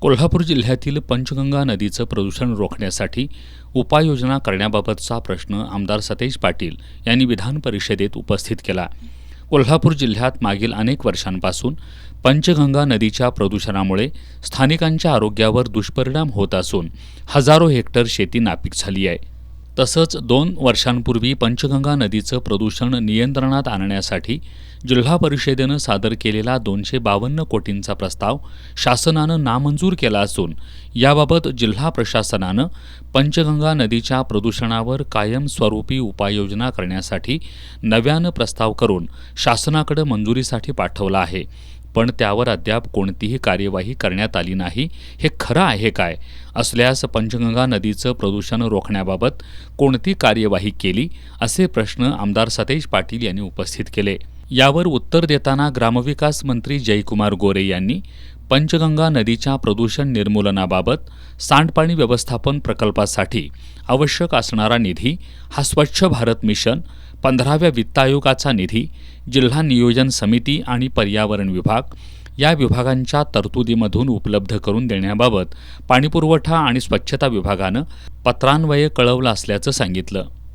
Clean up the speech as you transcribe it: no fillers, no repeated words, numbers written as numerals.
कोल्हापूर जिल्ह्यातील पंचगंगा नदीचं प्रदूषण रोखण्यासाठी उपाययोजना करण्याबाबतचा प्रश्न आमदार सतेज पाटील यांनी विधान परिषदेत उपस्थित केला. कोल्हापूर जिल्ह्यात मागील अनेक वर्षांपासून पंचगंगा नदीच्या प्रदूषणामुळे स्थानिकांच्या आरोग्यावर दुष्परिणाम होत असून हजारो हेक्टर शेती नापीक झाली आहे. तसंच 2 वर्षांपूर्वी पंचगंगा नदीचं प्रदूषण नियंत्रणात आणण्यासाठी जिल्हा परिषदेनं सादर केलेला 252 कोटींचा प्रस्ताव शासनानं नामंजूर केला असून याबाबत जिल्हा प्रशासनानं पंचगंगा नदीच्या प्रदूषणावर कायमस्वरूपी उपाययोजना करण्यासाठी नव्यानं प्रस्ताव करून शासनाकडे मंजुरीसाठी पाठवला आहे. पण त्यावर अद्याप कोणतीही कार्यवाही करण्यात आली नाही. हे खरं आहे काय? असल्यास पंचगंगा नदीचं प्रदूषण रोखण्याबाबत कोणती कार्यवाही केली, असे प्रश्न आमदार सतेज पाटील यांनी उपस्थित केले. यावर उत्तर देताना ग्रामविकास मंत्री जयकुमार गोरे यांनी पंचगंगा नदीच्या प्रदूषण निर्मूलनाबाबत सांडपाणी व्यवस्थापन प्रकल्पासाठी आवश्यक असणारा निधी हा स्वच्छ भारत मिशन, 15व्या वित्त आयोगाचा निधी, जिल्हा नियोजन समिती आणि पर्यावरण विभाग या विभागांच्या तरतुदीमधून उपलब्ध करून देण्याबाबत पाणीपुरवठा आणि स्वच्छता विभागानं पत्रान्वये कळवलं असल्याचं सांगितलं.